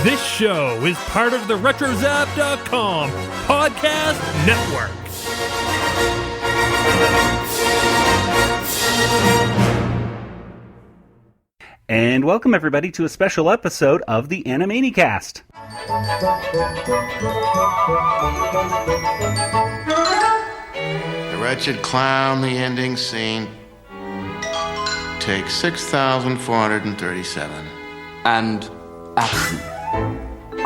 This show is part of the RetroZap.com podcast network. And welcome everybody to a special episode of the Animanicast. The wretched clown, the ending scene. Take 6,437. And action.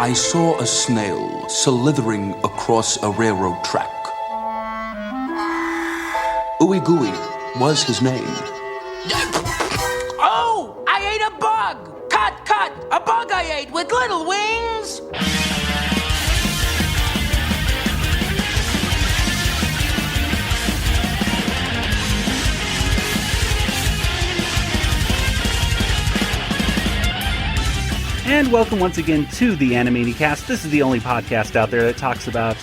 I saw a snail slithering across a railroad track. Ooey Gooey was his name. Oh, I ate a bug! Cut! A bug I ate with little wings! And welcome once again to the Animanicast. This is the only podcast out there that talks about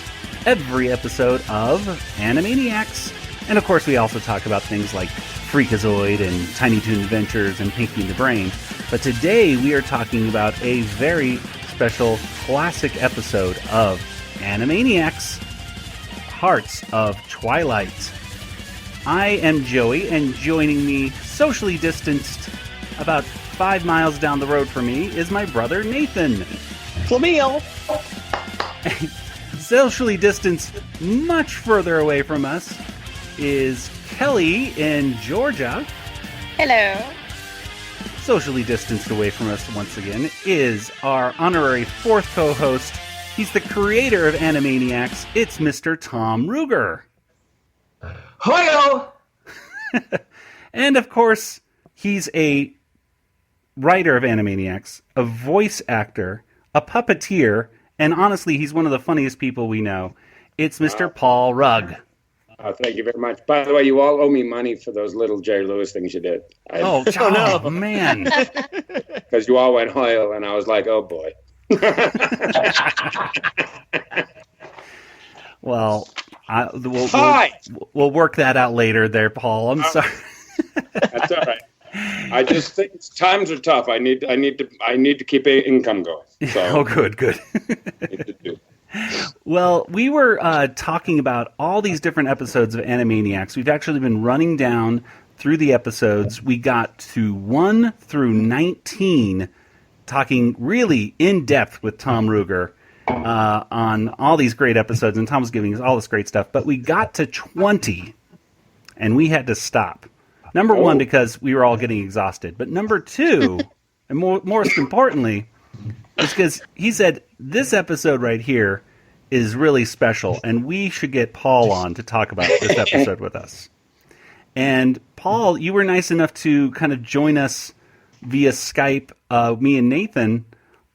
every episode of Animaniacs. And of course, we also talk about things like Freakazoid and Tiny Toon Adventures and Pinky and the Brain. But today we are talking about a very special classic episode of Animaniacs, Hearts of Twilight. I am Joey, and joining me, socially distanced, about 5 miles down the road from me, is my brother Nathan. Flamiel. Socially distanced much further away from us is Kelly in Georgia. Hello. Socially distanced away from us once again is our honorary fourth co-host. He's the creator of Animaniacs. It's Mr. Tom Ruegger. Hoyo! And of course, he's a writer of Animaniacs, a voice actor, a puppeteer, and honestly, he's one of the funniest people we know. It's Mr. Paul Rugg. Thank you very much. By the way, you all owe me money for those little Jerry Lewis things you did. Oh, man. Because you all went Hoyle, and I was like, oh, boy. Well, we'll work that out later there, Paul. I'm sorry. That's all right. I just think times are tough. I need to keep income going. So oh, good. need to do. Well, we were talking about all these different episodes of Animaniacs. We've actually been running down through the episodes. We got to 1 through 19, talking really in depth with Tom Ruegger on all these great episodes, and Tom was giving us all this great stuff. But we got to 20, and we had to stop. Number one, because we were all getting exhausted. But number two, and most importantly, is because he said this episode right here is really special, and we should get Paul on to talk about this episode with us. And Paul, you were nice enough to kind of join us via Skype, me and Nathan,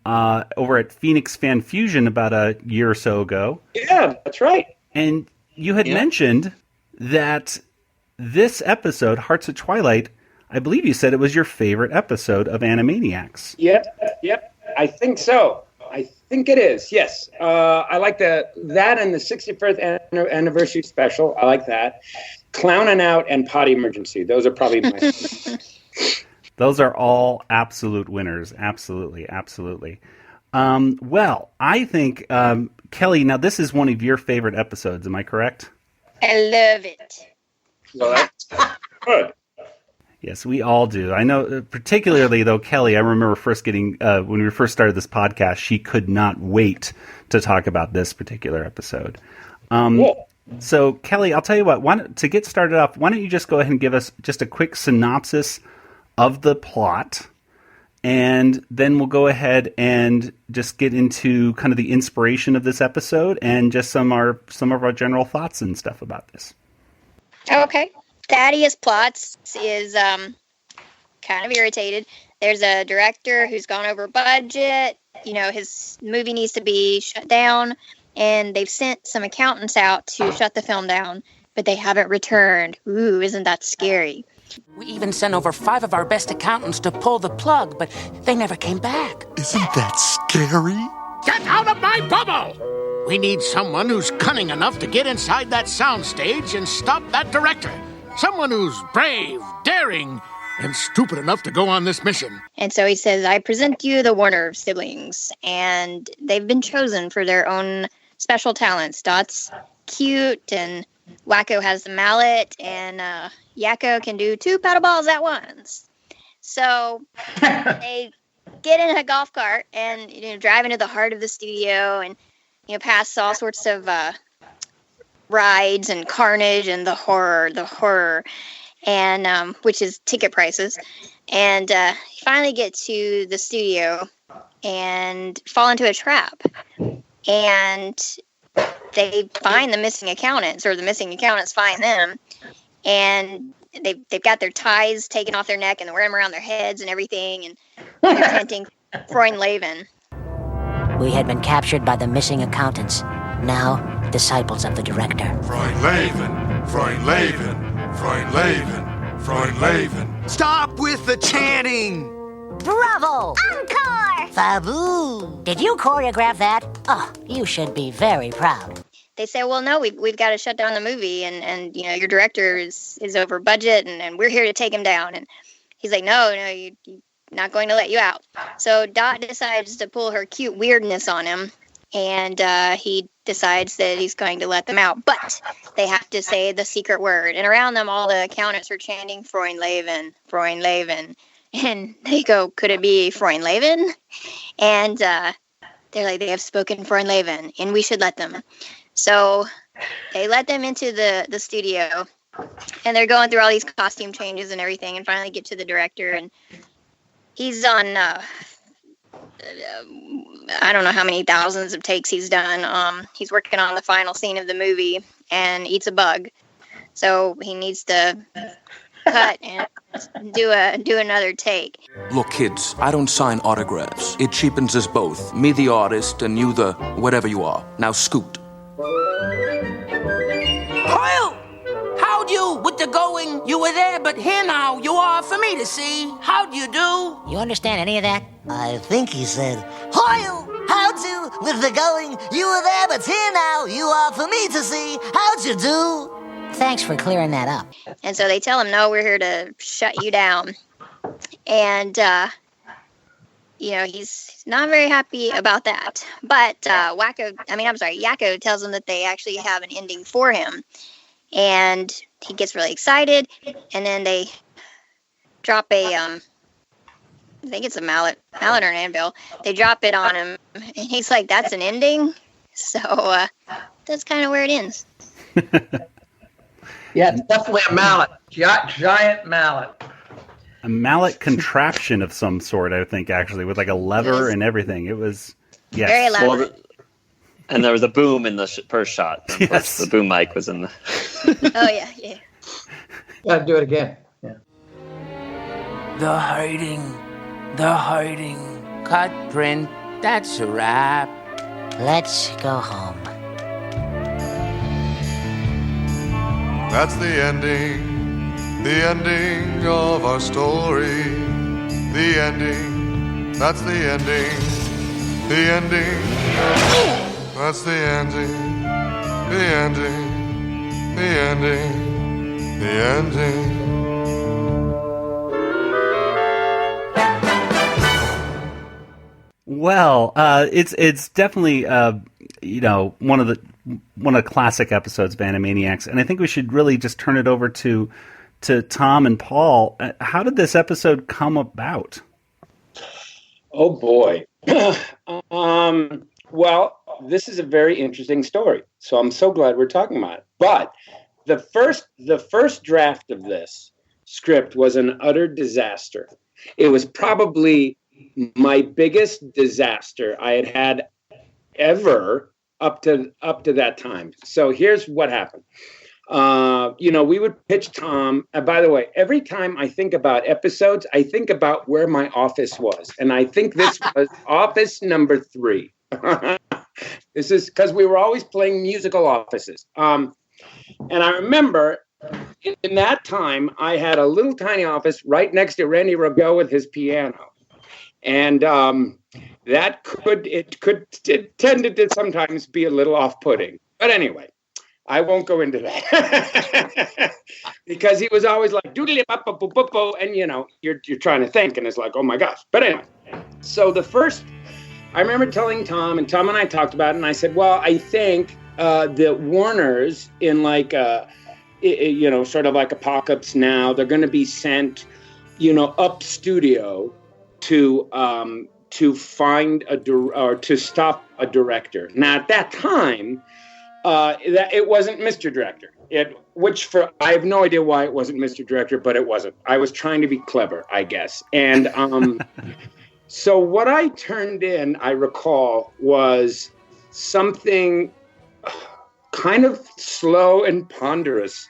over at Phoenix Fan Fusion about a year or so ago. Yeah, that's right. And you had mentioned that this episode, Hearts of Twilight, I believe you said it was your favorite episode of Animaniacs. Yep. I think so. I think it is, yes. I like that and the 65th anniversary special. I like that. Clowning Out and Potty Emergency. Those are probably my... Those are all absolute winners. Absolutely. Well, I think, Kelly, now this is one of your favorite episodes. Am I correct? I love it. Well, that's good. Yes, we all do. I know, particularly though, Kelly, I remember first getting, when we first started this podcast, she could not wait to talk about this particular episode. Cool. So, Kelly, I'll tell you what, to get started off, why don't you just go ahead and give us just a quick synopsis of the plot, and then we'll go ahead and just get into kind of the inspiration of this episode and just some of our general thoughts and stuff about this. Okay. Thaddeus Plots is kind of irritated. There's a director who's gone over budget. You know, his movie needs to be shut down, and they've sent some accountants out to shut the film down, but they haven't returned. Ooh, isn't that scary? We even sent over 5 of our best accountants to pull the plug, but they never came back. Isn't that scary? Get out of my bubble! We need someone who's cunning enough to get inside that soundstage and stop that director. Someone who's brave, daring, and stupid enough to go on this mission. And so he says, I present you the Warner siblings. And they've been chosen for their own special talents. Dot's cute, and Wacko has the mallet, and Yakko can do 2 paddle balls at once. So they get in a golf cart and drive into the heart of the studio, and past all sorts of rides and carnage and the horror, and which is ticket prices. And finally get to the studio and fall into a trap. And they find the missing accountants, or the missing accountants find them, and they've got their ties taken off their neck and they're wearing them around their heads and everything, and they're chanting Froynlaven. We had been captured by the missing accountants, now disciples of the director. Froynlaven, Froynlaven, Froynlaven, Froynlaven. Stop with the chanting! Bravo! Encore! Fabu! Did you choreograph that? Oh, you should be very proud. They say, well, no, we've got to shut down the movie, and your director is over budget, and we're here to take him down. And he's like, no, you're not going to let you out. So Dot decides to pull her cute weirdness on him, and he decides that he's going to let them out. But they have to say the secret word. And around them, all the accountants are chanting Froynlaven, Froynlaven. And they go, could it be Froynlaven? And they're like, they have spoken Froynlaven, and we should let them. So they let them into the studio, and they're going through all these costume changes and everything, and finally get to the director, and he's on, I don't know how many thousands of takes he's done. He's working on the final scene of the movie and eats a bug. So he needs to cut and do another take. Look, kids, I don't sign autographs. It cheapens us both. Me the artist and you the whatever you are. Now scoot. Hoyle! How'd you with the going? You were there, but here now you are for me to see. How'd you do? You understand any of that? I think he said, Hoyle, how'd you with the going? You were there, but here now you are for me to see. How'd you do? Thanks for clearing that up. And so they tell him, no, we're here to shut you down. And, he's not very happy about that. But Yakko tells him that they actually have an ending for him. And he gets really excited. And then they drop I think it's a mallet or an anvil. They drop it on him. And he's like, that's an ending? So that's kind of where it ends. Yeah, it's definitely a mallet. Giant mallet. A mallet contraption of some sort, I think, actually, with like a lever and everything. It was, yes. Very elaborate. Well, and there was a boom in the first shot. Of course, the boom mic was in the... Oh, yeah. Gotta do it again. Yeah. The hiding. Cut, print, that's a wrap. Let's go home. That's the ending of our story. The ending, that's the ending. The ending, that's the ending. The ending, the ending, the ending. Well, it's definitely one of the classic episodes of Animaniacs, and I think we should really just turn it over to Tom and Paul. How did this episode come about? Oh boy. Well, this is a very interesting story, so I'm so glad we're talking about it. But the first draft of this script was an utter disaster. It was probably my biggest disaster I had ever up to that time. So here's what happened. We would pitch Tom. And by the way, every time I think about episodes, I think about where my office was. And I think this was office number 3. This is because we were always playing musical offices. And I remember in that time, I had a little tiny office right next to Randy Rogo with his piano. And it tended to sometimes be a little off-putting. But anyway, I won't go into that because he was always like doodly bop bop bop bop, and you're trying to think, and it's like, oh my gosh. But anyway, so I remember telling Tom, and Tom and I talked about it, and I said, well, I think the Warners in like sort of like Apocalypse Now, they're going to be sent, up studio to find or to stop a director. Now at that time, that it wasn't Mr. Director. I have no idea why it wasn't Mr. Director, but it wasn't. I was trying to be clever, I guess. And so what I turned in, I recall, was something kind of slow and ponderous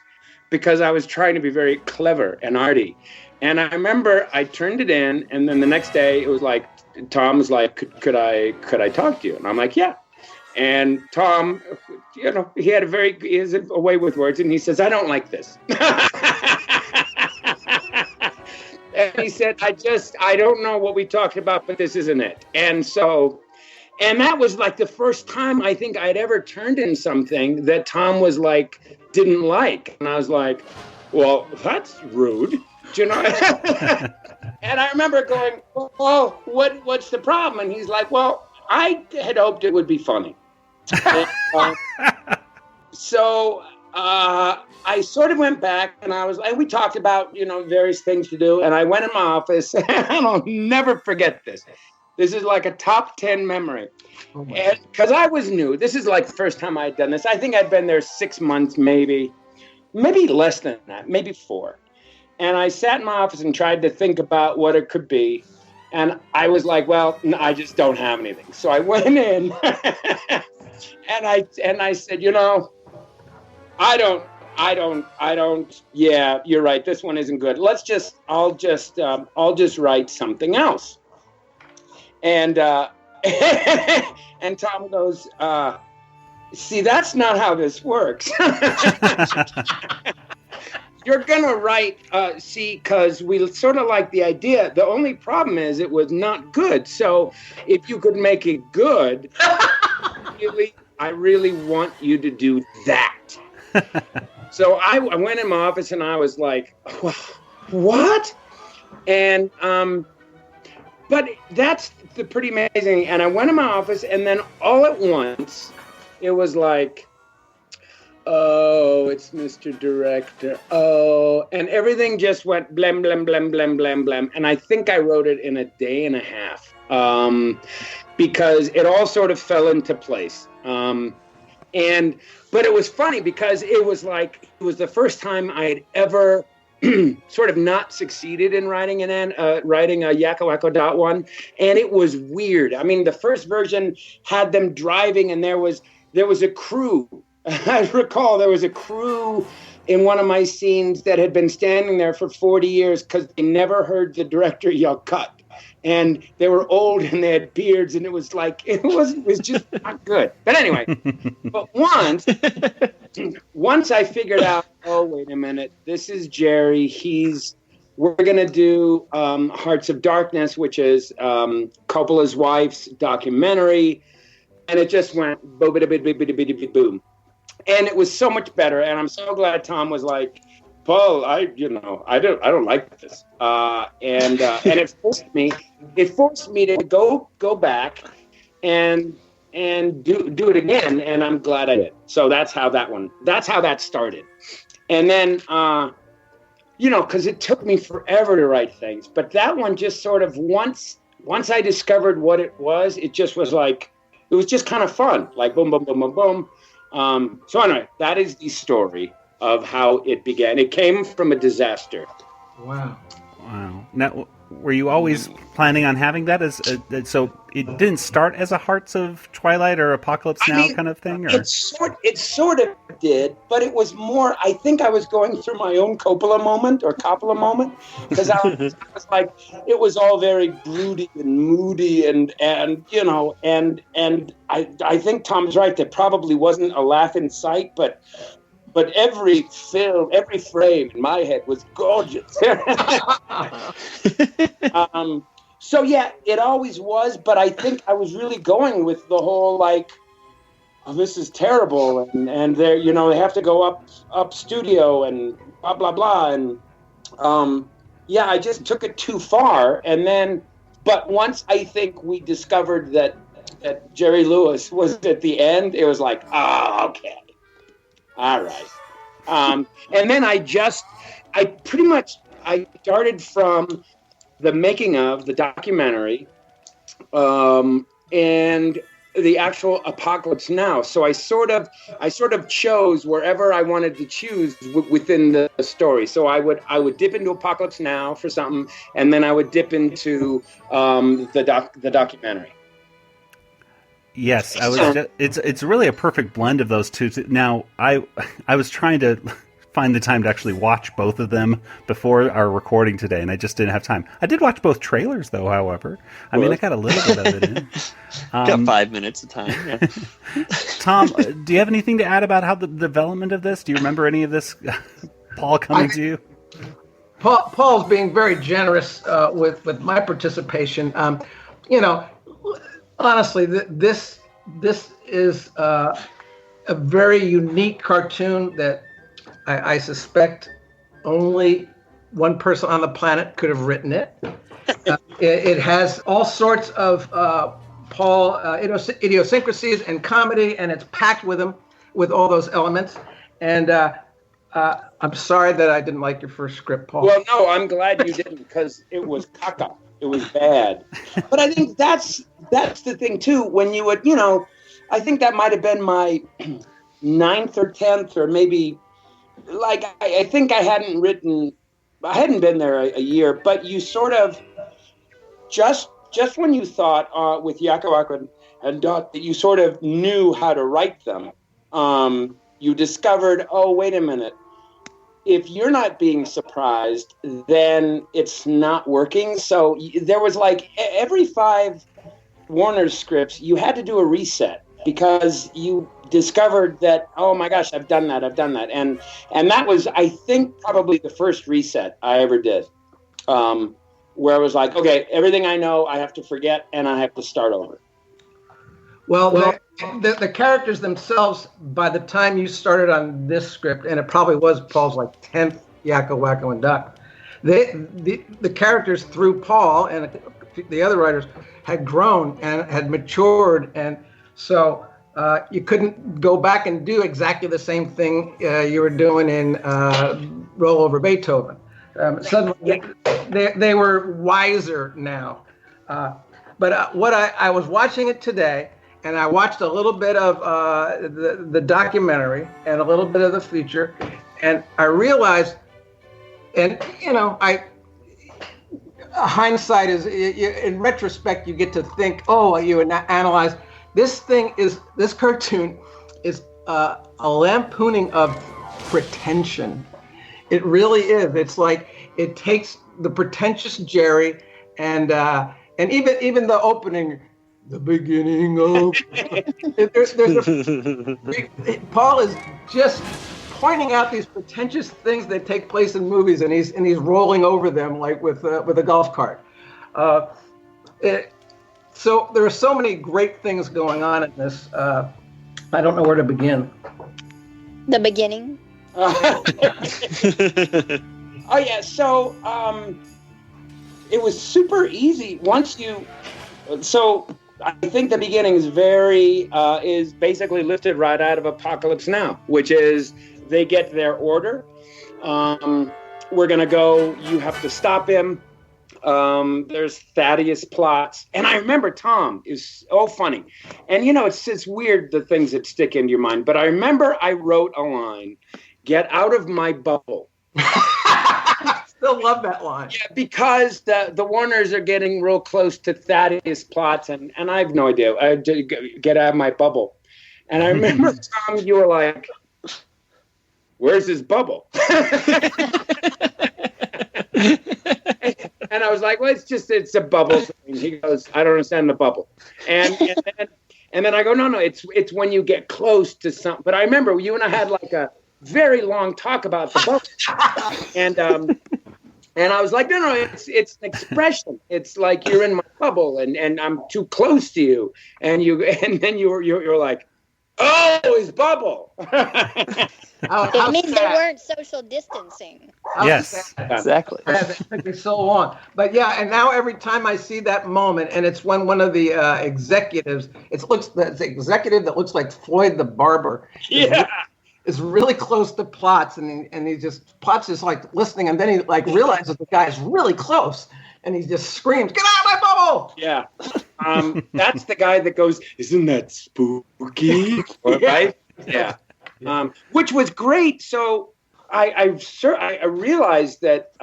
because I was trying to be very clever and arty. And I remember I turned it in, and then the next day it was like, Tom was like, could I talk to you? And I'm like, yeah. And Tom, he had he has a way with words, and he says, I don't like this. And he said, I don't know what we talked about, but this isn't it. And that was like the first time I think I'd ever turned in something that Tom was like, didn't like. And I was like, well, that's rude. And I remember going, well, what's the problem? And he's like, well, I had hoped it would be funny. And, so I sort of went back, and we talked about, various things to do. And I went in my office, and I'll never forget this. This is like a top 10 memory. And because I was new, this is like the first time I had done this. I think I'd been there 6 months, maybe less than that, maybe 4. And I sat in my office and tried to think about what it could be. And I was like, well, no, I just don't have anything. So I went in and I said, I don't, yeah, you're right. This one isn't good. I'll just write something else. And, and Tom goes, see, that's not how this works. You're going to write, because we sort of like the idea. The only problem is it was not good. So if you could make it good, I really want you to do that. So I went in my office and I was like, what? And, but that's the pretty amazing. And I went in my office, and then all at once, it was like, oh, it's Mr. Director. Oh, and everything just went blam, blam, blam, blam, blam, blam. And I think I wrote it in a day and a half because it all sort of fell into place. But it was funny because it was the first time I had ever sort of not succeeded in writing a Yakko Wacko Dot one. And it was weird. I mean, the first version had them driving, and there was a crew. I recall there was a crew in one of my scenes that had been standing there for 40 years because they never heard the director yell cut. And they were old and they had beards, and it was just not good. But anyway, once I figured out, oh, wait a minute, this is Jerry. We're going to do Hearts of Darkness, which is Coppola's wife's documentary. And it just went boom. And it was so much better, and I'm so glad Tom was like, Paul, I don't like this, and it forced me to go back and do it again, and I'm glad I did. So that's how that started, and then because it took me forever to write things, but that one just sort of once I discovered what it was just like it was just kind of fun, like boom, boom, boom, boom, boom. So anyway, that is the story of how it began. It came from a disaster. Wow. Now, were you always planning on having that so it didn't start as a Hearts of Twilight or Apocalypse Now kind of thing? Or? It sort of did, but it was more, I think I was going through my own Coppola moment, because I was like, it was all very broody and moody and I think Tom's right, there probably wasn't a laugh in sight, but every frame in my head was gorgeous. So yeah, it always was, but I think I was really going with the whole oh, this is terrible, and they're, you know, they have to go up studio and blah blah blah, and yeah, I just took it too far, and then, but once I think we discovered that Jerry Lewis was at the end, it was like, oh, okay, all right, and then I started from the making of the documentary, and the actual Apocalypse Now. So I sort of chose wherever I wanted to choose within the story. So I would dip into Apocalypse Now for something, and then I would dip into the documentary. Yes, it's really a perfect blend of those two. Now I was trying to find the time to actually watch both of them before our recording today, and I just didn't have time. I did watch both trailers, though, however. I mean, I got a little bit of it in. Got 5 minutes of time. Yeah. Tom, do you have anything to add about how the development of this? Do you remember any of this, Paul, coming to you? Paul's being very generous with my participation. You know, honestly, this is a very unique cartoon that I suspect only one person on the planet could have written it. It has all sorts of Paul idiosyncrasies and comedy, and it's packed with them, with all those elements. And I'm sorry that I didn't like your first script, Paul. Well, no, I'm glad you didn't, because it was caca. It was bad. But I think that's the thing too. When you would, you know, I think that might have been my 9th or 10th, or maybe. Like, I think I hadn't been there a year, but you sort of, just when you thought with Yakko and Dot that you sort of knew how to write them, you discovered, oh, wait a minute, if you're not being surprised, then it's not working. So there was like, every 5 Warner scripts, you had to do a reset, because you discovered that, oh my gosh, I've done that, and that was, I think, probably the first reset I ever did, where I was like, okay, everything I know I have to forget, and I have to start over. Well, the characters themselves, by the time you started on this script, and it probably was Paul's like 10th Yakko, Wacko, and Duck, the characters through Paul and the other writers had grown and had matured, and so you couldn't go back and do exactly the same thing you were doing in Roll Over Beethoven. Suddenly, they were wiser now. But what I was watching it today, and I watched a little bit of the documentary and a little bit of the feature, and I realized, and you know, hindsight is, in retrospect, you get to think, oh, you analyze. This cartoon is a lampooning of pretension. It really is. It's like it takes the pretentious Jerry and even the opening, the beginning of. Paul is just pointing out these pretentious things that take place in movies, and he's rolling over them like with a golf cart. So there are so many great things going on in this. I don't know where to begin. The beginning. Oh yeah. So it was super easy once you. So I think the beginning is basically lifted right out of Apocalypse Now, which is they get their order. We're gonna go. You have to stop him. There's Thaddeus plots, and I remember Tom is so funny, and you know it's weird the things that stick into your mind. But I remember I wrote a line, "Get out of my bubble." Still love that line. Yeah, because the Warners are getting real close to Thaddeus plots, and I have no idea. Get out of my bubble, and I remember Tom, you were like, "Where's his bubble?" And I was like, well, it's a bubble thing. He goes, I don't understand the bubble. And then I go, no, it's when you get close to something. But I remember you and I had like a very long talk about the bubble. And I was like, no, it's an expression. It's like you're in my bubble and I'm too close to you. And then you were like, Oh, his bubble. It means they weren't social distancing. Yes, exactly. It took me so long. But yeah, and now every time I see that moment, and it's when one of the executives, it's the executive that looks like Floyd the barber. Yeah. Is really close to Potts, and he just Potts is like listening, and then he like realizes the guy is really close, and he just screams, "Get out of my bubble!" Yeah, that's the guy that goes, "Isn't that spooky?" Right? Yeah. Which was great. So I realized that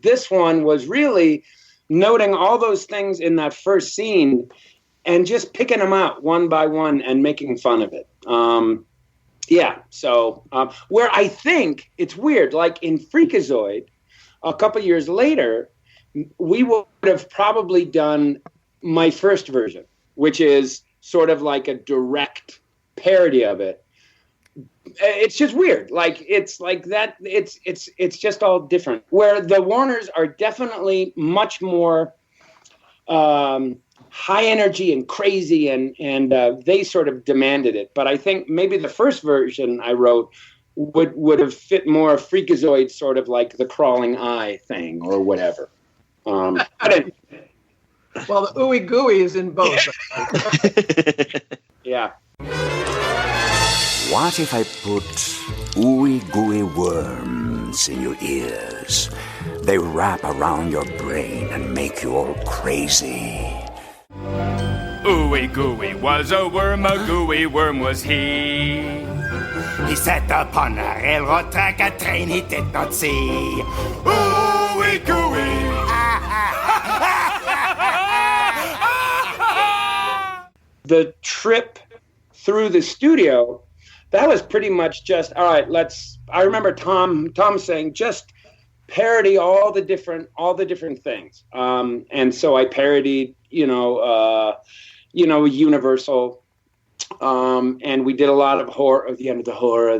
this one was really noting all those things in that first scene, and just picking them out one by one and making fun of it. Yeah, so where I think it's weird, like in Freakazoid, a couple years later, we would have probably done my first version, which is sort of like a direct parody of it. It's just weird, like it's like that. It's just all different. Where the Warners are definitely much more high energy and crazy, and they sort of demanded it. But I think maybe the first version I wrote would have fit more Freakazoid, sort of like the crawling eye thing or whatever. Well, the ooey gooey is in both. Yeah. What if I put ooey gooey worms in your ears? They wrap around your brain and make you all crazy. Ooey gooey was a worm, a gooey worm was he. He sat upon a railroad track, a train he did not see. Ooey gooey. The trip through the studio, that was pretty much just, all right, I remember Tom saying, just parody all the different things. And so I parodied, Universal, and we did a lot of horror of the end of the horror.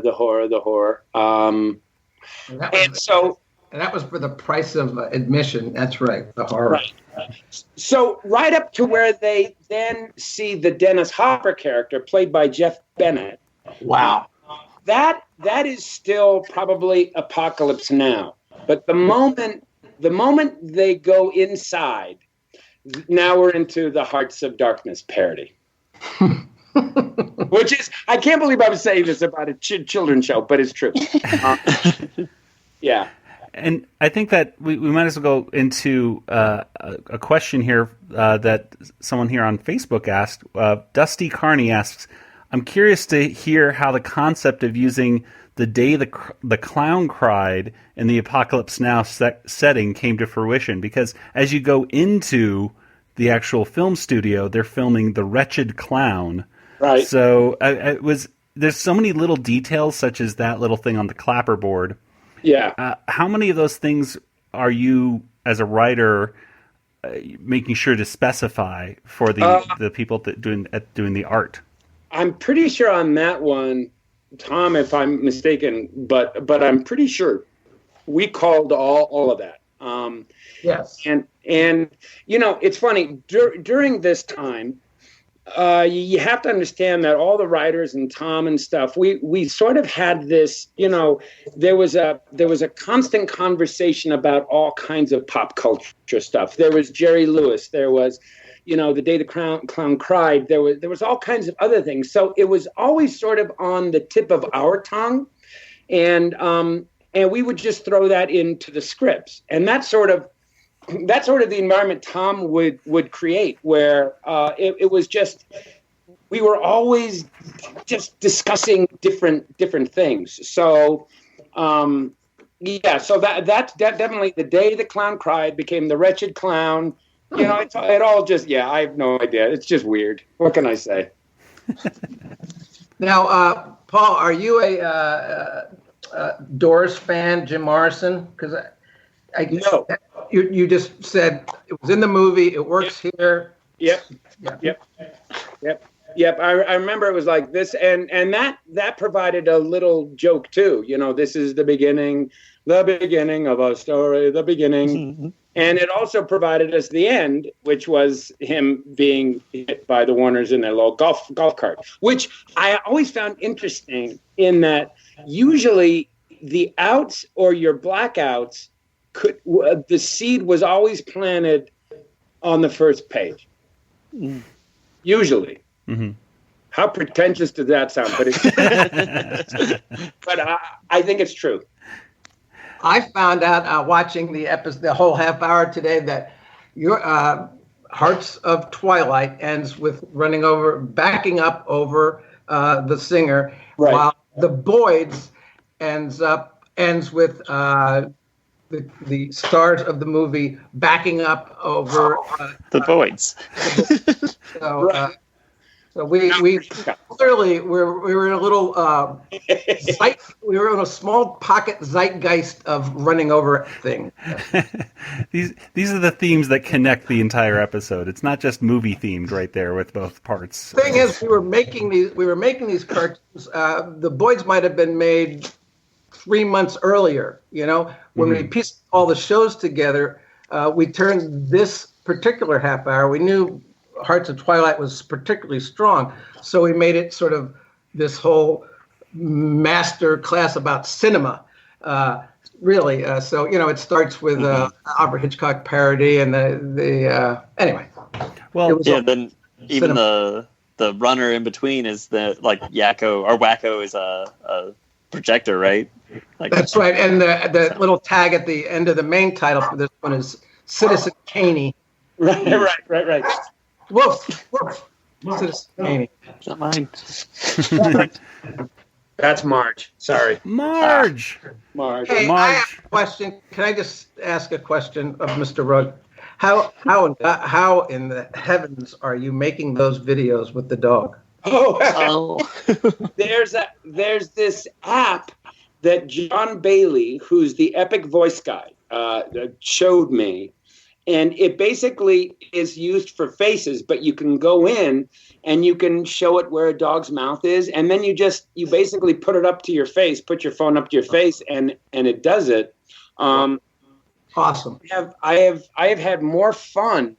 And that was for the price of admission. That's right, the horror. Right. So right up to where they then see the Dennis Hopper character played by Jeff Bennett. Wow. That is still probably Apocalypse Now. But the moment they go inside, now we're into the Hearts of Darkness parody. Which is, I can't believe I'm saying this about a children's show, but it's true. Yeah. And I think that we might as well go into a question here that someone here on Facebook asked. Dusty Carney asks, I'm curious to hear how the concept of using the day the clown cried in the Apocalypse Now setting came to fruition. Because as you go into the actual film studio, they're filming The Wretched Clown. Right. So there's so many little details, such as that little thing on the clapperboard. Yeah. How many of those things are you, as a writer, making sure to specify for the people that doing the art? I'm pretty sure on that one, Tom, if I'm mistaken, but I'm pretty sure we called all of that. Yes. And it's funny during this time. You have to understand that all the writers and Tom and stuff, we sort of had this, there was a constant conversation about all kinds of pop culture stuff. There was Jerry Lewis. There was, The Day the Clown Cried. There was all kinds of other things. So it was always sort of on the tip of our tongue, and we would just throw that into the scripts, and that's sort of the environment Tom would create, where it was just, we were always just discussing different things. So so that's definitely The Day the Clown Cried became The Wretched Clown. It all just, I have no idea. It's just weird. What can I say? Now, Paul, are you a Doors fan, Jim Morrison? Because no. You just said it was in the movie. It works here. Yep. Yep, I remember it was like this, and that provided a little joke too. This is the beginning of our story, the beginning. And it also provided us the end, which was him being hit by the Warners in their little golf cart, which I always found interesting in that usually the outs or your blackouts the seed was always planted on the first page. Usually. Mm-hmm. How pretentious does that sound? But I think it's true. I found out watching the whole half hour today that your Hearts of Twilight ends with backing up over the singer, right, while the Boyds ends with the stars of the movie backing up over the Boyds. So we clearly we were in a little we were in a small pocket zeitgeist of running over thing. These are the themes that connect the entire episode. It's not just movie themed right there with both parts. The thing is, we were making these cartoons. The Boyds might have been made 3 months earlier. When we pieced all the shows together, we turned this particular half hour. We knew Hearts of Twilight was particularly strong, so we made it sort of this whole master class about cinema, really. So it starts with Alfred Hitchcock parody and the anyway. Well, then even cinema. the runner in between is the Yakko or Wacko is a projector, right? That's right, and the little tag at the end of the main title for this one is Citizen Caney. Right. Woof. Citizen Caney. It's not mine. That's Marge. Sorry. Marge. Hey, I have a question. Can I just ask a question of Mr. Rugg? How in the heavens are you making those videos with the dog? Oh. There's this app that John Bailey, who's the epic voice guy, showed me. And it basically is used for faces, but you can go in and you can show it where a dog's mouth is. And then you basically put it up to your face, put your phone up to your face, and it does it. Awesome. I have had more fun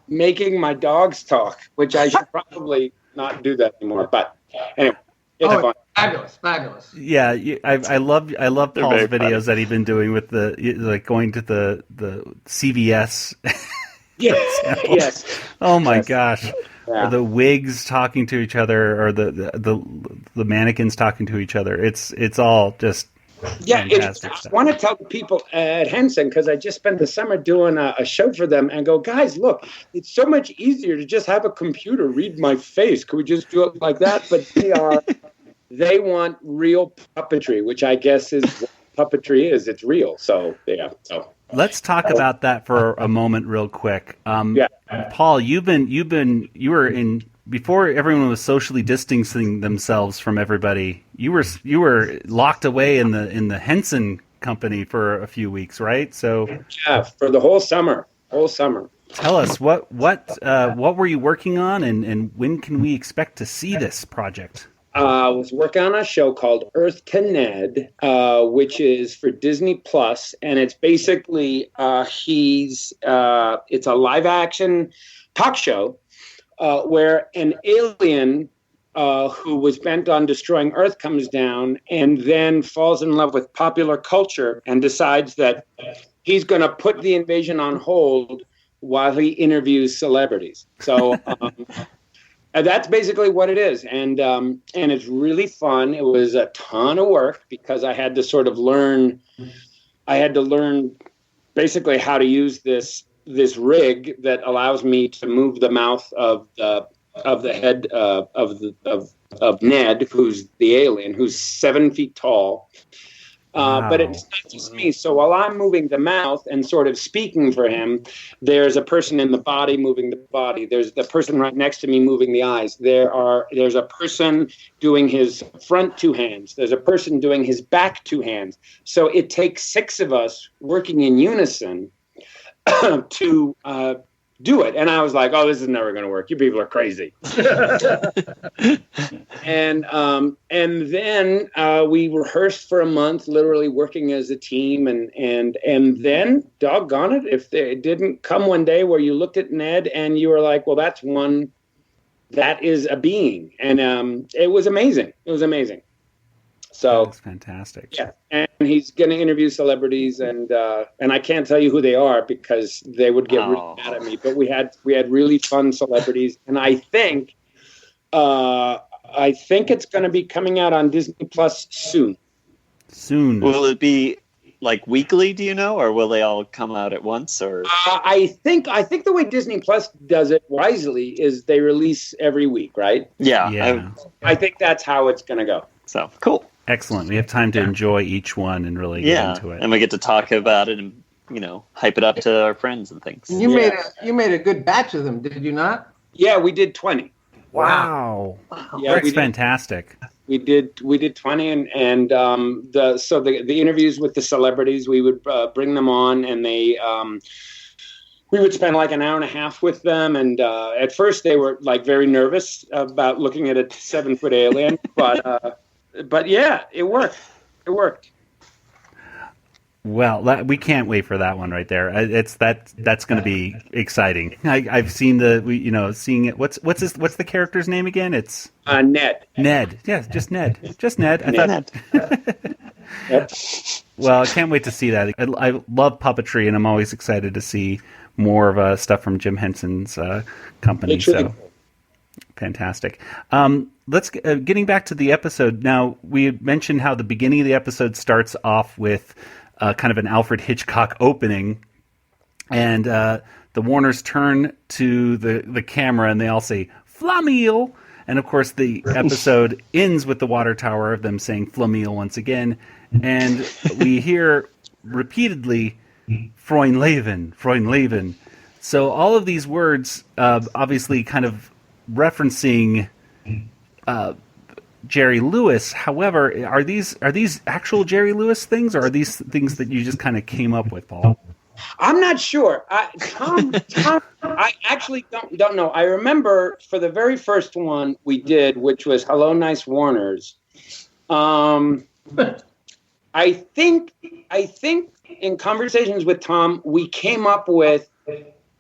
making my dogs talk, which I should probably not do that anymore. But anyway, it's fun. Fabulous. Yeah, I love Paul's videos that he's been doing with going to the CVS. Yes. Oh my gosh. Yeah. Or the wigs talking to each other, or the mannequins talking to each other. It's all just fantastic I stuff. want to tell the people at Henson, because I just spent the summer doing a show for them, and go, guys, look, it's so much easier to just have a computer read my face. Could we just do it like that? But they want real puppetry, which I guess is what puppetry is. It's real. So, yeah. So let's talk about that for a moment real quick. Paul, you were in, before everyone was socially distancing themselves from everybody, you were locked away in the Henson company for a few weeks, right? So for the whole summer. Tell us what were you working on, and when can we expect to see this project? I was working on a show called Earth to Ned, which is for Disney Plus, and it's basically it's a live action talk show where an alien who was bent on destroying Earth comes down and then falls in love with popular culture and decides that he's going to put the invasion on hold while he interviews celebrities. So. And that's basically what it is, and it's really fun. It was a ton of work because I had to sort of learn. I had to learn basically how to use this rig that allows me to move the mouth of the head of Ned, who's the alien, who's 7 feet tall. Wow. But it's not just me. So while I'm moving the mouth and sort of speaking for him, there's a person in the body moving the body. There's the person right next to me moving the eyes. There's a person doing his front two hands. There's a person doing his back two hands. So it takes 6 of us working in unison to do it. And I was like, oh, this is never going to work. You people are crazy. And then we rehearsed for a month, literally working as a team. And then, doggone it, if it didn't come one day where you looked at Ned and you were like, well, that is a being. And it was amazing. It was amazing. So that's fantastic. Yeah, and he's going to interview celebrities, and I can't tell you who they are because they would get really mad at me. But we had really fun celebrities, and I think it's going to be coming out on Disney Plus soon. Soon. Will it be like weekly? Do you know, or will they all come out at once? Or I think the way Disney Plus does it wisely is they release every week, right? Yeah. I think that's how it's going to go. So cool. Excellent. We have time to enjoy each one and really get into it. And we get to talk about it and, hype it up to our friends and things. You made a good batch of them, did you not? Yeah, we did 20. Wow. Yeah, that's fantastic. We did 20 and the interviews with the celebrities, we would bring them on and they we would spend like an hour and a half with them, and at first they were like very nervous about looking at a 7-foot alien, but yeah, it worked. It worked. Well, we can't wait for that one right there. That's going to be exciting. I've seen seeing it. What's the character's name again? It's Ned. Ned. Yeah, just Ned. Just Ned. Ned. Yep. Well, I can't wait to see that. I love puppetry, and I'm always excited to see more of stuff from Jim Henson's company. So fantastic. Let's getting back to the episode. Now, we mentioned how the beginning of the episode starts off with kind of an Alfred Hitchcock opening, and the Warners turn to the camera and they all say Flamiel, and of course the episode ends with the water tower of them saying Flamiel once again, and we hear repeatedly Froynlaven, Froynlaven. So all of these words obviously kind of referencing Jerry Lewis. However, are these actual Jerry Lewis things, or are these things that you just kind of came up with, Paul? I'm not sure. Tom, I actually don't know. I remember for the very first one we did, which was Hello, Nice Warners. I think in conversations with Tom, we came up with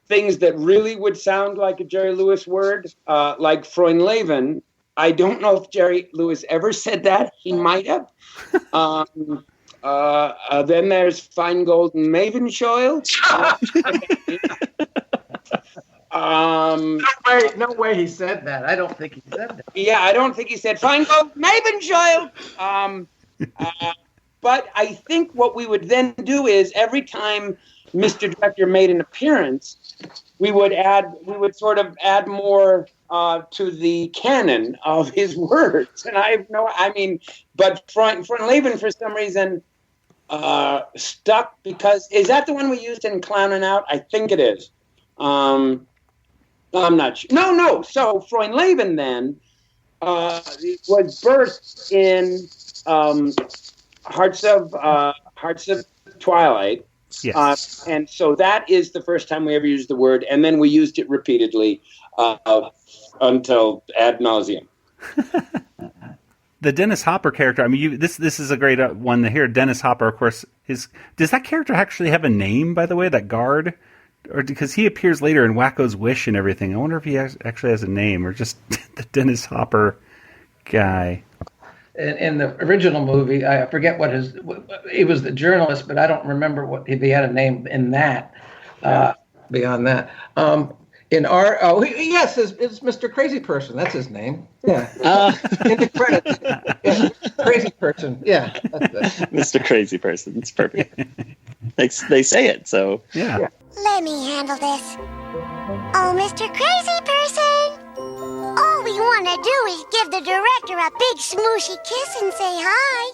things that really would sound like a Jerry Lewis word, like Froynlaven. I don't know if Jerry Lewis ever said that. He might have. Then there's Fine Golden Mavenshoil. No way he said that. I don't think he said that. Yeah, I don't think he said Fine Golden Mavenshoil. But I think what we would then do is every time Mr. Director made an appearance, we would sort of add more to the canon of his words. And but Froynlaven for some reason stuck because, is that the one we used in Clownin' Out? I think it is. I'm not sure. No. So Froynlaven then was birthed in Hearts of Twilight. Yes. And so that is the first time we ever used the word, and then we used it repeatedly until ad nauseum. The Dennis Hopper character. I mean, this is a great one to hear. Dennis Hopper, of course, does that character actually have a name? By the way, that guard, or because he appears later in Wacko's Wish and everything. I wonder if he actually has a name, or just the Dennis Hopper guy. In the original movie, I forget he was the journalist, but I don't remember if he had a name in that. Beyond that, in our yes, it's Mr. Crazy Person. That's his name. Yeah, in the credits, Crazy Person. Yeah, that's it. Mr. Crazy Person. It's perfect. They say it, so yeah. Let me handle this. Oh, Mr. Crazy Person. All we want to do is give the director a big smooshy kiss and say hi.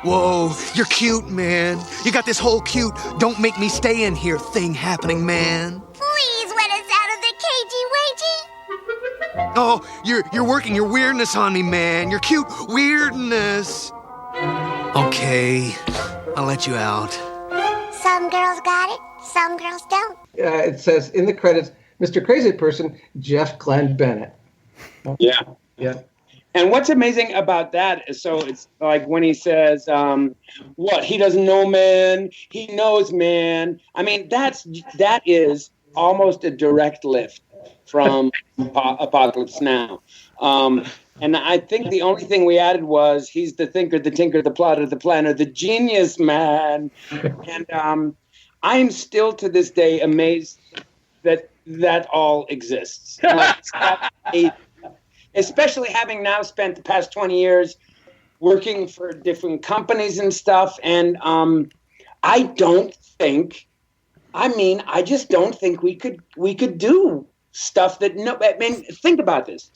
Whoa, you're cute, man. You got this whole cute don't make me stay in here thing happening, man. Please let us out of the cagey-wagey. Oh, you're working your weirdness on me, man. Your cute weirdness. Okay, I'll let you out. Some girls got it, Some girls don't. It says in the credits, Mr. Crazy Person, Jeff Glenn Bennett. Yeah. Yeah. And what's amazing about that is, so it's like when he says, what, he doesn't know man, he knows man. I mean, that is almost a direct lift from Apocalypse Now. And I think the only thing we added was he's the thinker, the tinker, the plotter, the planner, the genius man. And I'm still to this day amazed that all exists. Like, especially having now spent the past 20 years working for different companies and stuff. And I just don't think we could do stuff that think about this.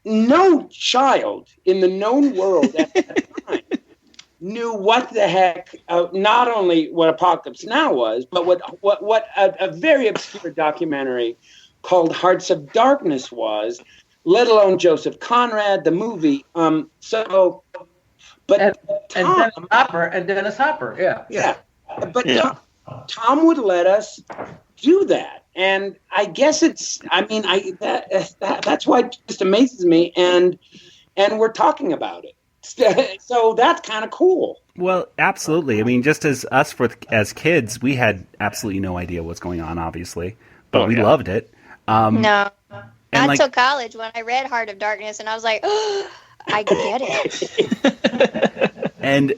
No child in the known world at that time knew what the heck, not only what Apocalypse Now was, but what a very obscure documentary called Hearts of Darkness was, let alone Joseph Conrad, the movie. And Dennis Hopper. Yeah. But Tom would let us do that. And I guess that's why it just amazes me. And we're talking about it. So that's kind of cool. Well, absolutely. I mean, just as kids, we had absolutely no idea ww's going on, obviously, but we loved it. No, not till college when I read Heart of Darkness, and I was like, oh, I get it. and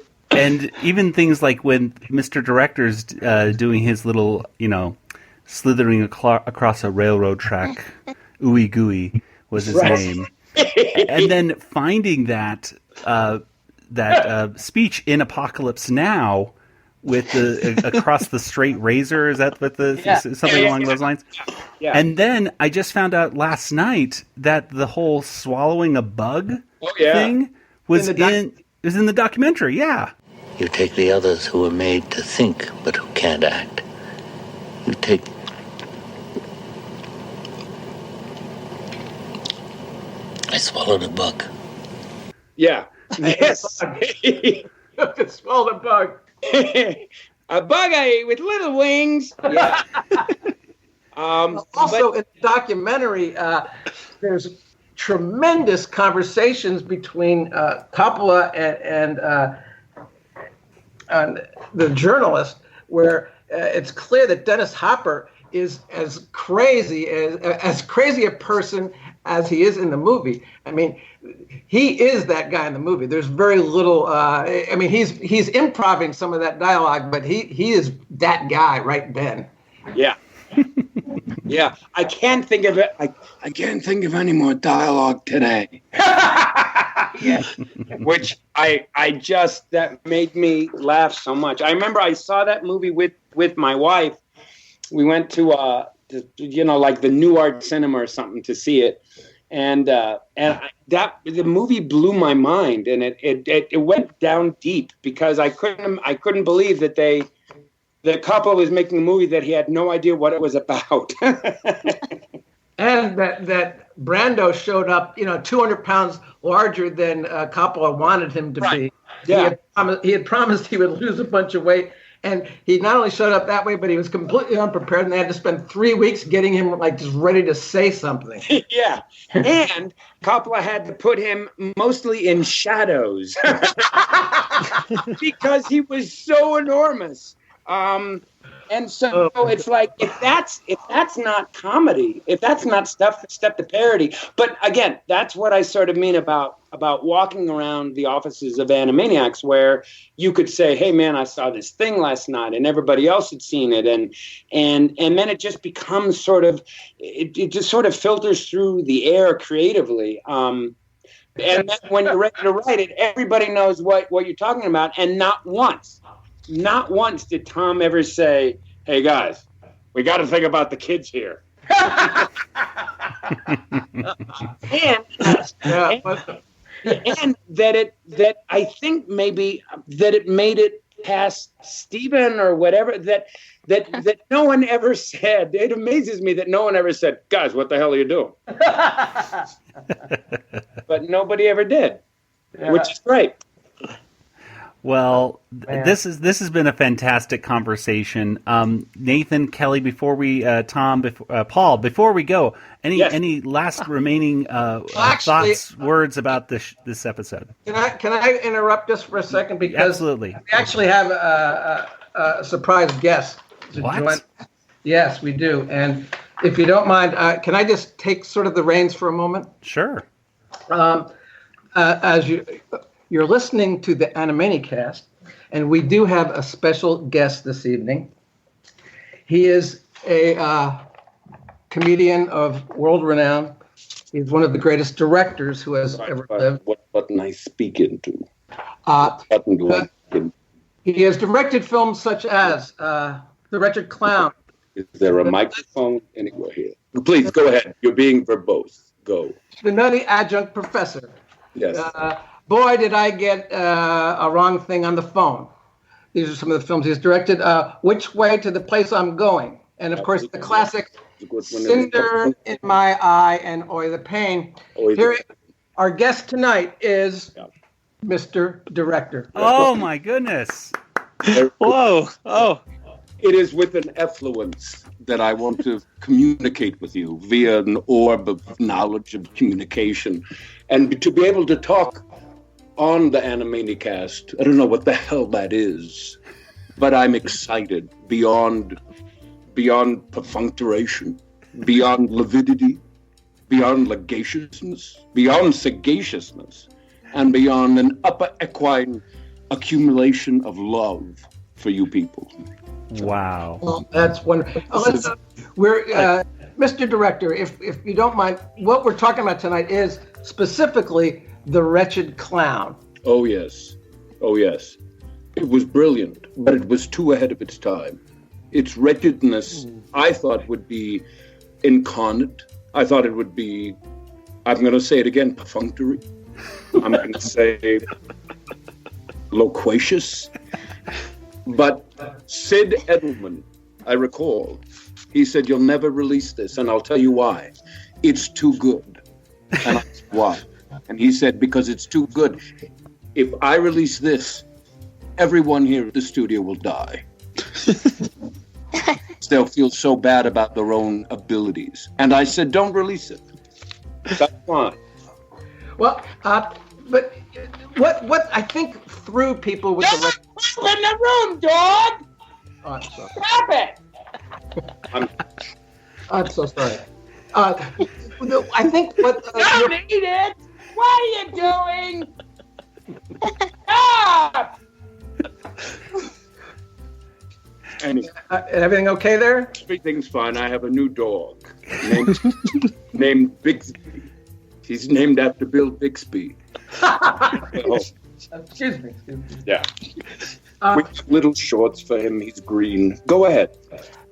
even things like when Mr. Director's doing his little, slithering across a railroad track, ooey gooey was his name, and then finding that speech in Apocalypse Now with the across the straight razor, is that what something along those lines? Yeah. And then I just found out last night that the whole swallowing a bug thing was in the documentary. Yeah. You take the others who are made to think but who can't act. You take I swallowed a bug. Yeah. Yes. You just swallowed a bug. A bug I ate with little wings. Yeah. Also, in the documentary, there's tremendous conversations between Coppola and the journalist, where it's clear that Dennis Hopper is as crazy a person as he is in the movie. I mean, he is that guy in the movie. There's very little. He's improvising some of that dialogue, but he is that guy right then. Yeah. Yeah, I can't think of it. I can't think of any more dialogue today. Yeah. Which that made me laugh so much. I remember I saw that movie with my wife. We went to like the New Art Cinema or something to see it, and the movie blew my mind, and it went down deep because I couldn't believe that the couple was making a movie that he had no idea what it was about. And that Brando showed up, 200 pounds larger than Coppola wanted him to be. Yeah. He had promised he would lose a bunch of weight. And he not only showed up that way, but he was completely unprepared. And they had to spend 3 weeks getting him just ready to say something. Yeah. And Coppola had to put him mostly in shadows because he was so enormous. And so it's like, if that's not comedy, if that's not stuff to parody, but again, that's what I sort of mean about walking around the offices of Animaniacs, where you could say, hey man, I saw this thing last night and everybody else had seen it. And then it just becomes it just sort of filters through the air creatively. And then when you're ready to write it, everybody knows what you're talking about. And not once did Tom ever say, hey guys, we got to think about the kids here. And that I think maybe that it made it past Stephen or whatever, that no one ever said. It amazes me that no one ever said, guys, what the hell are you doing? But nobody ever did, which is great. Well, Man. this has been a fantastic conversation. Nathan, Kelly, Paul, before we go, any last remaining thoughts, words about this episode? Can I interrupt just for a second, because Absolutely. we actually have a surprise guest to join. Yes, we do. And if you don't mind, can I just take sort of the reins for a moment? Sure. As you're listening to the Animanicast, and we do have a special guest this evening. He is a comedian of world renown. He's one of the greatest directors who has ever lived. What button I speak into? Button do I speak? He has directed films such as The Wretched Clown. Is there a microphone anywhere here? Please, go ahead. You're being verbose. Go. The Nutty Adjunct Professor. Yes. Boy, did I get a wrong thing on the phone. These are some of the films he's directed. Which Way to the Place I'm Going. And, of course, the classic Cinder in My Eye and Oi the Pain. Our guest tonight is Mr. Director. Oh, my goodness. Whoa. Oh. It is with an effluence that I want to communicate with you via an orb of knowledge of communication. And to be able to talk on the Animanicast, I don't know what the hell that is, but I'm excited beyond perfunctoration, beyond lividity, beyond ligaciousness, beyond sagaciousness, and beyond an upper equine accumulation of love for you people. Wow. Well, that's wonderful. Mr. Director, if you don't mind, what we're talking about tonight is specifically The Wretched Clown. Oh, yes. Oh, yes. It was brilliant, but it was too ahead of its time. Its wretchedness, I thought, would be incarnate. I thought it would be, I'm going to say it again, perfunctory. I'm going to say loquacious. But Sid Edelman, I recall, he said, you'll never release this, and I'll tell you why. It's too good. And I said, why? And he said, because it's too good. If I release this, everyone here at the studio will die. They'll feel so bad about their own abilities. And I said, don't release it. That's fine. Well, but what I think threw people with the in the room, dog. Oh, I'm sorry. Stop it. I'm so sorry. I think what don't eat it. What are you doing? Stop. Everything okay there? Everything's fine. I have a new dog named Bixby. He's named after Bill Bixby. Excuse me. Yeah. We have little shorts for him. He's green. Go ahead.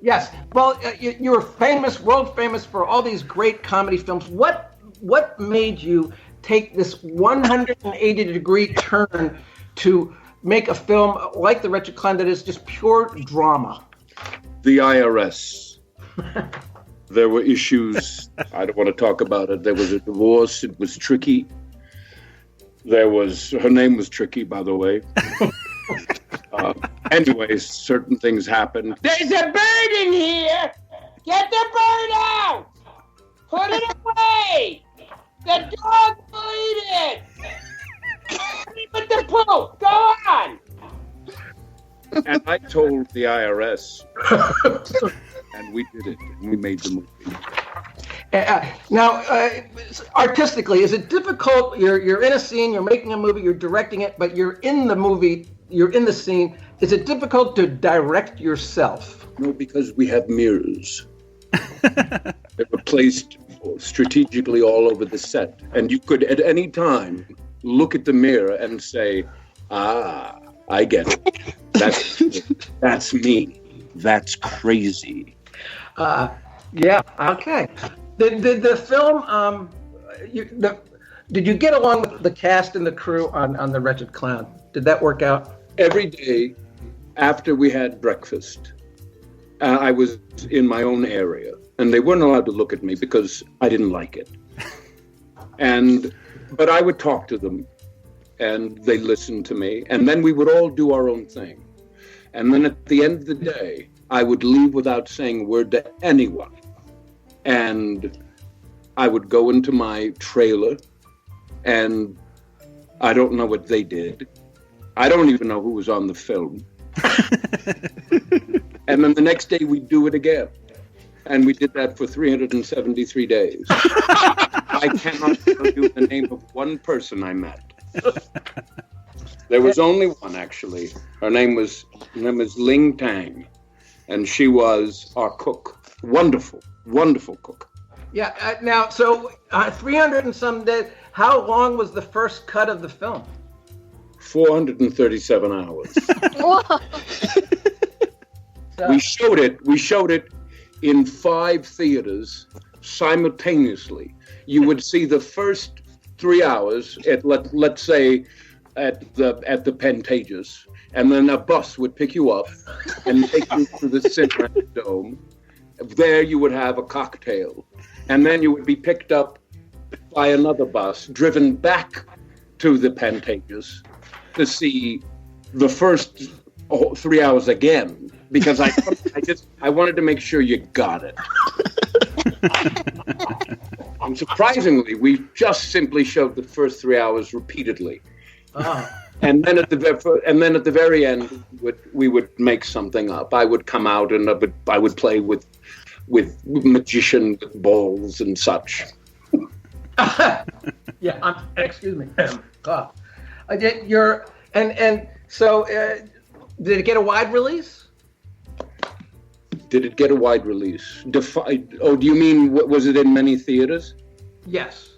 Yes. Well, you were famous, world famous for all these great comedy films. What made you take this 180-degree turn to make a film like The Wretched Clown that is just pure drama? The IRS. There were issues. I don't want to talk about it. There was a divorce. It was tricky. Her name was Tricky, by the way. Anyways, certain things happened. There's a bird in here. Get the bird out. Put it away. The dog will eat it. With the poop. Go on. And I told the IRS, and we did it. We made the movie. Now, artistically, is it difficult? You're in a scene, you're making a movie, you're directing it, but you're in the movie, you're in the scene. Is it difficult to direct yourself? No, because we have mirrors. They were placed strategically all over the set. And you could, at any time, look at the mirror and say, I get it. That's me. That's crazy. Yeah, okay. Did the film, did you get along with the cast and the crew on The Wretched Clown? Did that work out? Every day after we had breakfast, I was in my own area, and they weren't allowed to look at me because I didn't like it. But I would talk to them, and they listened to me. And then we would all do our own thing. And then at the end of the day, I would leave without saying a word to anyone. And I would go into my trailer, and I don't know what they did. I don't even know who was on the film. And then the next day we'd do it again. And we did that for 373 days. I cannot tell you the name of one person I met. There was only one, actually. Her name was Ling Tang, and she was our cook. Wonderful, wonderful cook. Yeah. Now, so 300 and some days. How long was the first cut of the film? 437 hours. We showed it in 5 theaters simultaneously. You would see the first 3 hours at let's say at the Pantages, and then a bus would pick you up and take you to the Cinema Dome. There you would have a cocktail, and then you would be picked up by another bus, driven back to the Pantages to see the first 3 hours again, because I wanted to make sure you got it. And surprisingly, we just simply showed the first 3 hours repeatedly. And then at the very end, we would make something up. I would come out and I would play with magician balls and such. Yeah, excuse me. I did so did it get a wide release? Did it get a wide release? Do you mean was it in many theaters? Yes.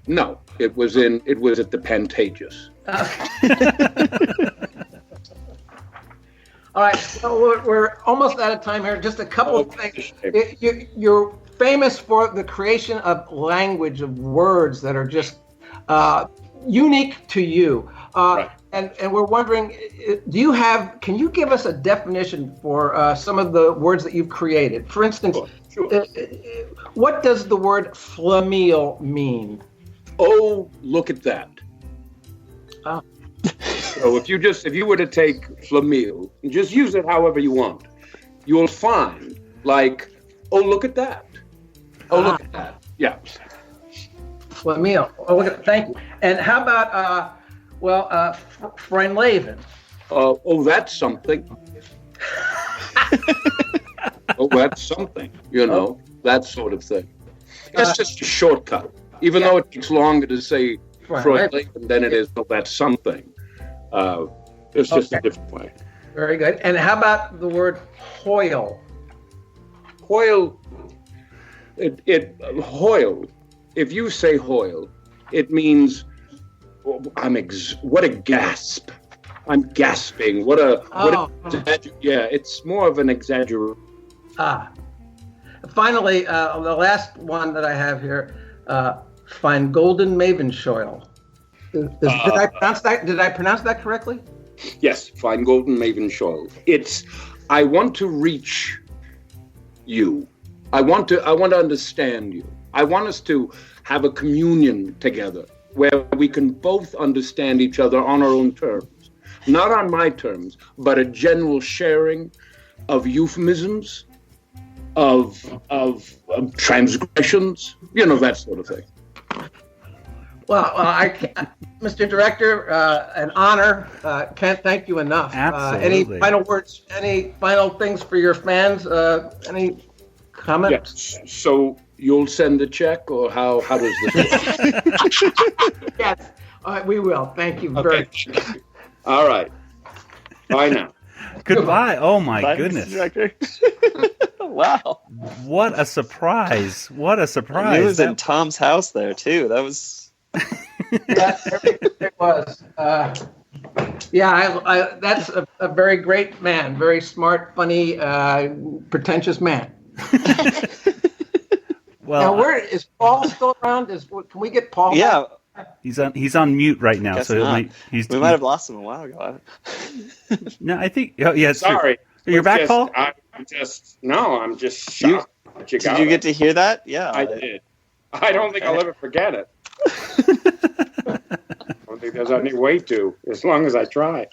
No, it was at the Pantages. All right, so we're almost out of time here. Just a couple of things. You're famous for the creation of language, of words that are just unique to you. Right. And we're wondering, can you give us a definition for some of the words that you've created? For instance, sure. What does the word Flamiel mean? Oh, look at that. So if you were to take Flamiel and just use it however you want, you'll find oh, look at that. Oh, look at that. Yeah. Flamiel. Oh, thank you. And how about Froynlaven? Oh, that's something. Oh, that's something. That sort of thing. It's just a shortcut. Even though it takes longer to say Froynlaven than it is, oh, that's something. It's just a different way. Very good. And how about the word hoil? Hoil. Hoil. If you say hoil, it means what a gasp. I'm gasping. Yeah, it's more of an exaggeration. Finally, the last one that I have here, Fine Golden Mavenscheuel. Did I pronounce that correctly? Yes, Fine Golden Mavenscheuel. I want to reach you. I want to understand you. I want us to have a communion together where we can both understand each other on our own terms. Not on my terms, but a general sharing of euphemisms, of transgressions, that sort of thing. Well, Mr. Director, an honor. Can't thank you enough. Absolutely. Any final words? Any final things for your fans? Any comments? Yes. So you'll send the check, or how does this work? Yes, we will. Thank you very much. All right. Bye now. Goodbye. Oh my Bye, goodness. Mr. Director. Wow. What a surprise. What a surprise. It was in Tom's house there too. That was It was. That's a very great man, very smart, funny, pretentious man. Well, now, where is Paul still around? Can we get Paul? Yeah. back? He's on mute right now, Guess so not. We might have lost him a while ago. No, I think. Oh, yeah, it's Sorry. True. You're back, Paul? I'm just shocked. Did you get to hear that? Yeah. I did. I don't think I'll ever forget it. think there's any way to, as long as I try.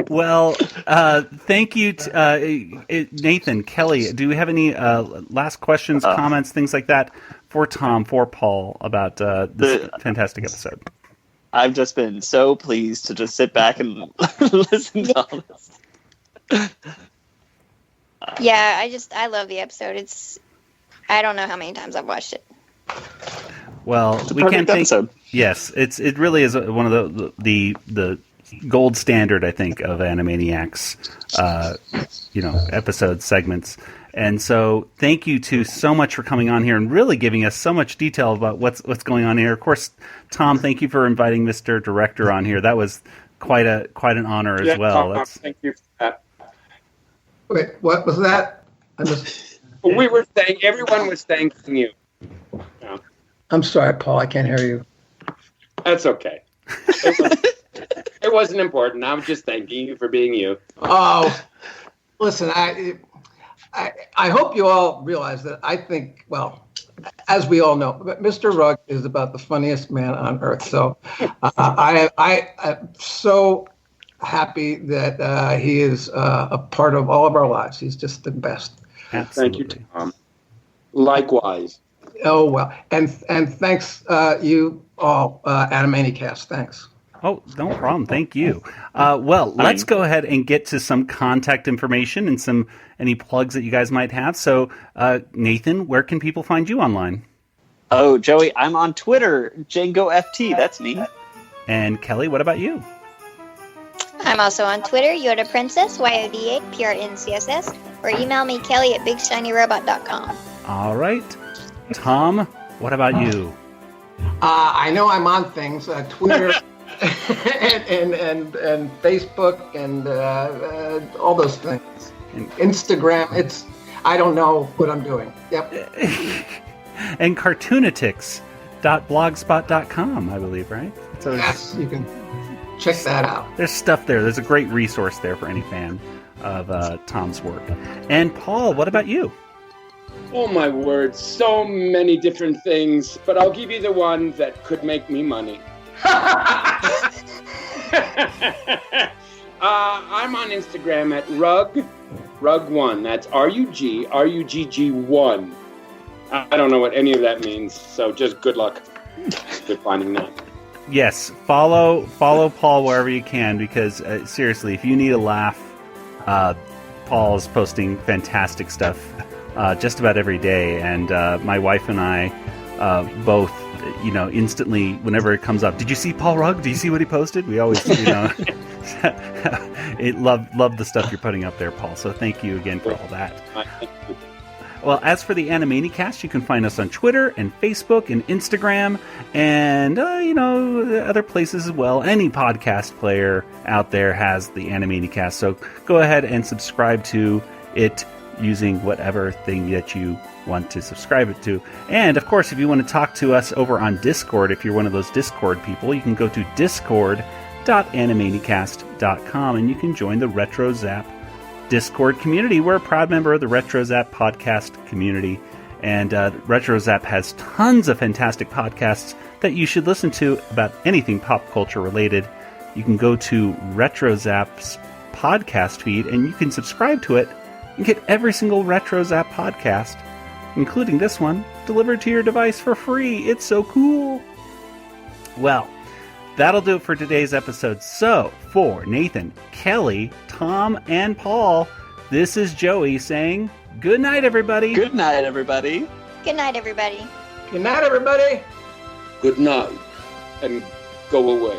Well, thank you, Nathan, Kelly. Do we have any last questions, comments, things like that for Tom, for Paul about this fantastic episode? I've just been so pleased to just sit back and listen to all this. Yeah, I love the episode. I don't know how many times I've watched it. Well, we can't think. Yes, it really is one of the gold standard, I think, of Animaniacs, episode segments. And so, thank you so much for coming on here and really giving us so much detail about what's going on here. Of course, Tom, thank you for inviting Mr. Director on here. That was quite an honor as well. Tom, thank you for that. Wait, what was that? We were saying, everyone was thanking you. Yeah. I'm sorry, Paul, I can't hear you. That's okay. It wasn't important. I was just thanking you for being you. Oh, listen, I hope you all realize that I think, well, as we all know, Mr. Rugg is about the funniest man on earth. So I am so happy that he is a part of all of our lives. He's just the best. Absolutely. Thank you, Tom. Likewise. Oh, well. And thanks, you all, Animanicast. Thanks. Oh, no problem. Thank you. Well, let's go ahead and get to some contact information and any plugs that you guys might have. So, Nathan, where can people find you online? Oh, Joey, I'm on Twitter, JangoFT. That's me. And Kelly, what about you? I'm also on Twitter, Yoda Princess, YODA_PRNCSS, or email me, Kelly@BigShinyRobot.com. All right. Tom, what about you? I know I'm on things, Twitter and Facebook and all those things. Instagram. I don't know what I'm doing. Yep. And cartoonatics.blogspot.com, I believe, right? So yes, you can check that out. There's stuff there. There's a great resource there for any fan of Tom's work. And Paul, what about you? Oh, my word. So many different things, but I'll give you the one that could make me money. I'm on Instagram at Rugg1. That's RUGG1. I don't know what any of that means, so just good luck with finding that. Yes, follow Paul wherever you can, because seriously, if you need a laugh, Paul is posting fantastic stuff just about every day, and my wife and I both, instantly, whenever it comes up, did you see Paul Rugg? Did you see what he posted? We always, love the stuff you're putting up there, Paul. So thank you again for all that. Well, as for the Animanicast, you can find us on Twitter and Facebook and Instagram and, other places as well. Any podcast player out there has the Animanicast. So go ahead and subscribe to it using whatever thing that you want to subscribe it to. And, of course, if you want to talk to us over on Discord, if you're one of those Discord people, you can go to discord.animanicast.com and you can join the Retro Zap Discord community. We're a proud member of the Retro Zap podcast community, and Retro Zap has tons of fantastic podcasts that you should listen to about anything pop culture related. You can go to Retro Zap's podcast feed and you can subscribe to it and get every single Retro Zap podcast, including this one, delivered to your device for free. It's so cool. Well, that'll do it for today's episode. So, for Nathan, Kelly, Tom, and Paul, this is Joey saying, good night, everybody. Good night, everybody. Good night, everybody. Good night, everybody. Good night, and go away.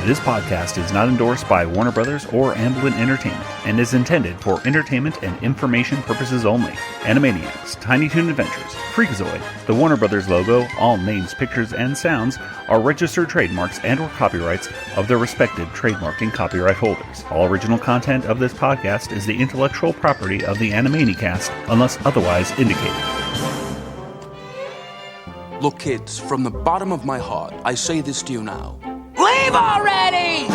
This podcast is not endorsed by Warner Brothers or Amblin Entertainment and is intended for entertainment and information purposes only. Animaniacs, Tiny Toon Adventures, Freakazoid, the Warner Brothers logo, all names, pictures, and sounds are registered trademarks and or copyrights of their respective trademark and copyright holders. All original content of this podcast is the intellectual property of the Animanicast unless otherwise indicated. Look, kids, from the bottom of my heart, I say this to you now. Leave already!